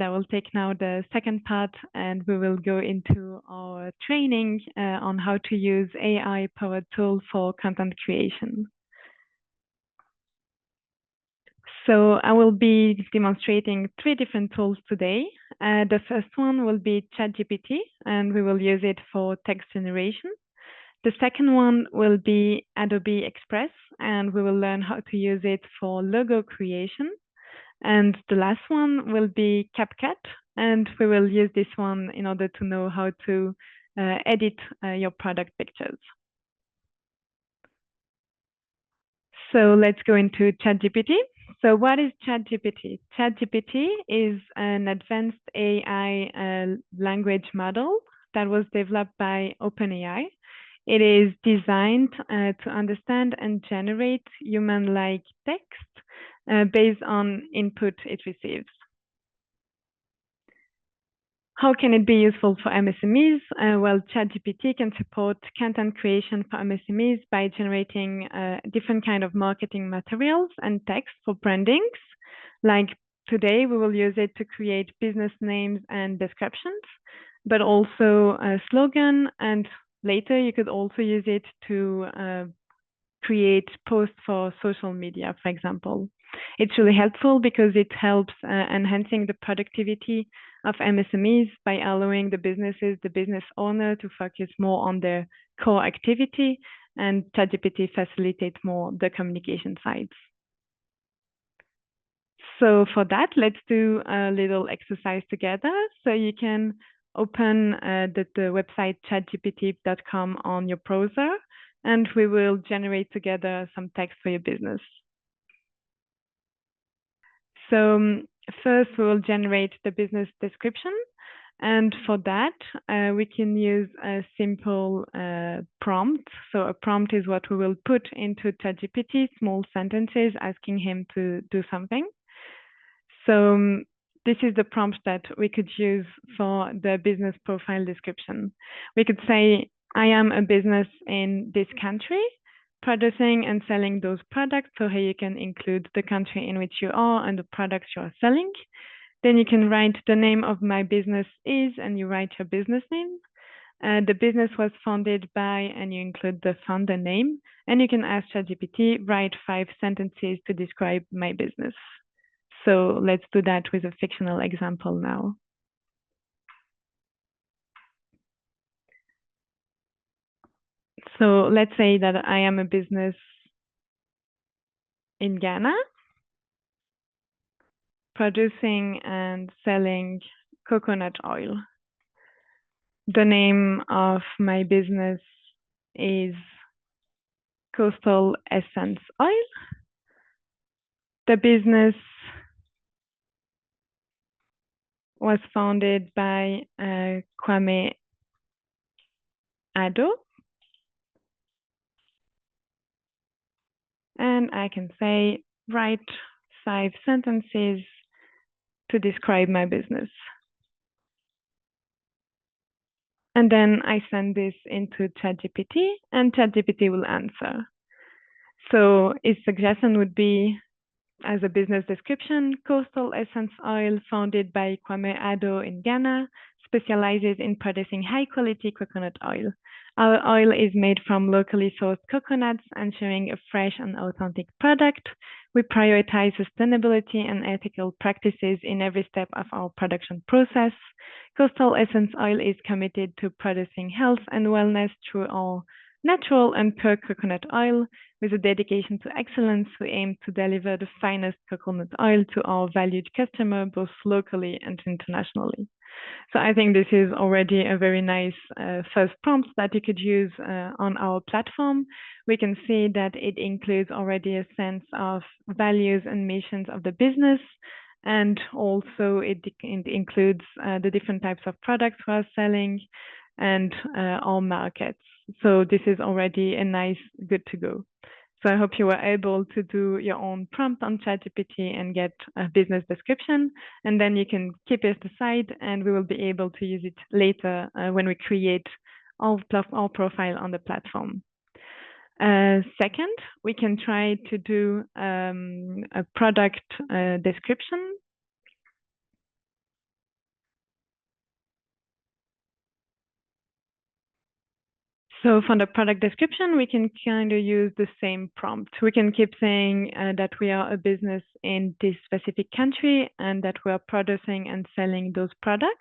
I will take now the second part, and we will go into our training on how to use AI-powered tools for content creation. So I will be demonstrating 3 different tools today. The first one will be ChatGPT, and we will use it for text generation. The second one will be Adobe Express, and we will learn how to use it for logo creation. And the last one will be CapCut, and we will use this one in order to know how to edit your product pictures. So let's go into ChatGPT. So what is ChatGPT? ChatGPT is an advanced AI language model that was developed by OpenAI. It is designed to understand and generate human-like text based on input it receives. How can it be useful for MSMEs? Well, ChatGPT can support content creation for MSMEs by generating different kind of marketing materials and text for brandings. Like today, we will use it to create business names and descriptions, but also a slogan. And later, you could also use it to create posts for social media, for example. It's really helpful because it helps enhancing the productivity of MSMEs by allowing the business owner to focus more on their core activity, and ChatGPT facilitates more the communication sides. So for that, let's do a little exercise together. So you can open the website chatgpt.com on your browser, and we will generate together some text for your business. So first, we will generate the business description. And for that, we can use a simple prompt. So a prompt is what we will put into ChatGPT, small sentences asking him to do something. So this is the prompt that we could use for the business profile description. We could say, I am a business in this country, producing and selling those products. So here you can include the country in which you are and the products you are selling. Then you can write the name of my business is, and you write your business name. The business was founded by, and you include the founder name. And you can ask ChatGPT, write 5 sentences to describe my business. So let's do that with a fictional example now. So let's say that I am a business in Ghana, producing and selling coconut oil. The name of my business is Coastal Essence Oil. The business was founded by Kwame Ado. And I can say, write 5 sentences to describe my business. And then I send this into ChatGPT, and ChatGPT will answer. So his suggestion would be, as a business description, Coastal Essence Oil, founded by Kwame Ado in Ghana, specializes in producing high-quality coconut oil. Our oil is made from locally sourced coconuts, ensuring a fresh and authentic product. We prioritize sustainability and ethical practices in every step of our production process. Coastal Essence Oil is committed to producing health and wellness through our natural and pure coconut oil. With a dedication to excellence, we aim to deliver the finest coconut oil to our valued customer, both locally and internationally. So I think this is already a very nice first prompt that you could use on our platform. We can see that it includes already a sense of values and missions of the business. And also it includes the different types of products we are selling and our markets. So this is already a nice good to go. So I hope you were able to do your own prompt on ChatGPT and get a business description, and then you can keep it aside, and we will be able to use it later when we create our profile on the platform. Second, we can try to do a product description. So for the product description, we can kind of use the same prompt. We can keep saying that we are a business in this specific country and that we are producing and selling those products.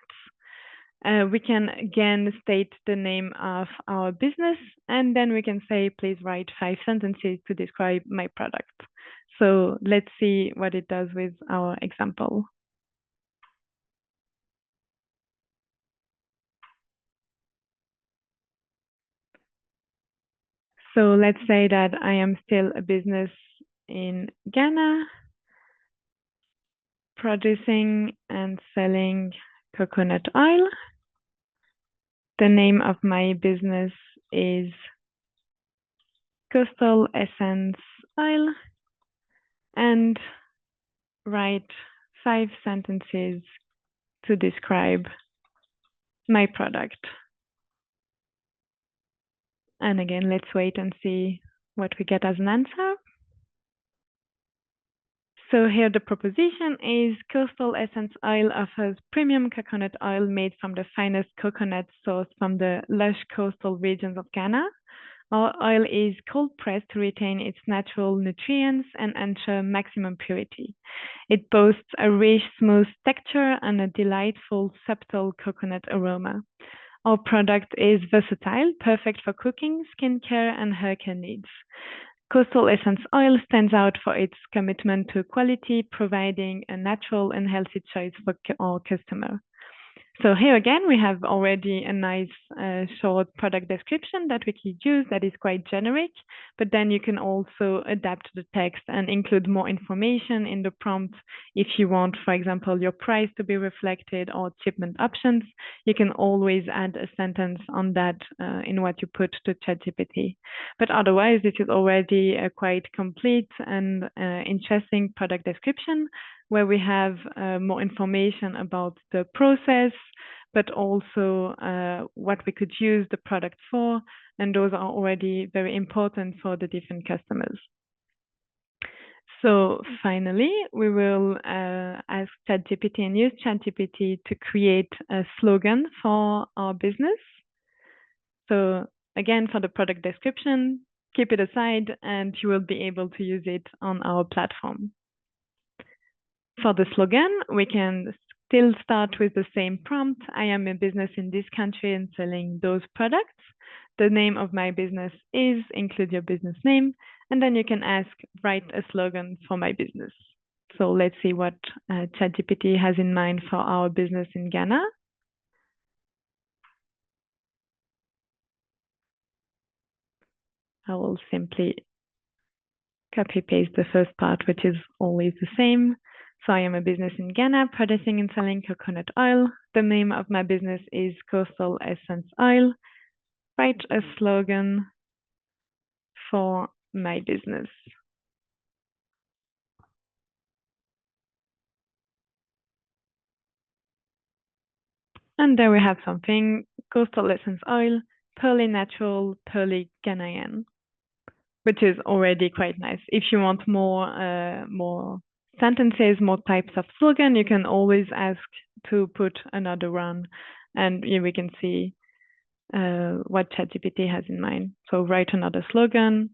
We can again state the name of our business, and then we can say, please write 5 sentences to describe my product. So let's see what it does with our example. So let's say that I am still a business in Ghana, producing and selling coconut oil. The name of my business is Coastal Essence Oil, and write 5 sentences to describe my product. And again, let's wait and see what we get as an answer. So here the proposition is Coastal Essence Oil offers premium coconut oil made from the finest coconut sourced from the lush coastal regions of Ghana. Our oil is cold pressed to retain its natural nutrients and ensure maximum purity. It boasts a rich, smooth texture and a delightful, subtle coconut aroma. Our product is versatile, perfect for cooking, skincare, and hair care needs. Coastal Essence Oil stands out for its commitment to quality, providing a natural and healthy choice for our customer. So here again, we have already a nice short product description that we could use that is quite generic, but then you can also adapt the text and include more information in the prompt. If you want, for example, your price to be reflected or shipment options, you can always add a sentence on that in what you put to ChatGPT. But otherwise, this is already a quite complete and interesting product description where we have more information about the process, but also what we could use the product for, and those are already very important for the different customers. So finally, we will ask ChatGPT and use ChatGPT to create a slogan for our business. So again, for the product description, keep it aside and you will be able to use it on our platform. For the slogan, we can still start with the same prompt. I am a business in this country and selling those products. The name of my business is, include your business name, and then you can ask, write a slogan for my business. So let's see what ChatGPT has in mind for our business in Ghana. I will simply copy paste the first part, which is always the same. So I am a business in Ghana, producing and selling coconut oil. The name of my business is Coastal Essence Oil. Write a slogan for my business. And there we have something, Coastal Essence Oil, purely natural, purely Ghanaian, which is already quite nice. If you want more sentences, more types of slogan, you can always ask to put another one, and we can see what ChatGPT has in mind. So write another slogan,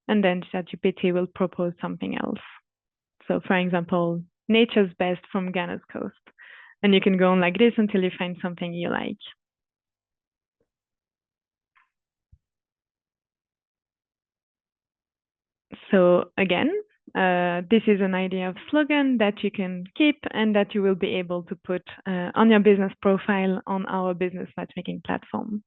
and then ChatGPT will propose something else. So for example, nature's best from Ghana's coast. And you can go on like this until you find something you like. So again, this is an idea of slogan that you can keep and that you will be able to put on your business profile on our business matchmaking platform.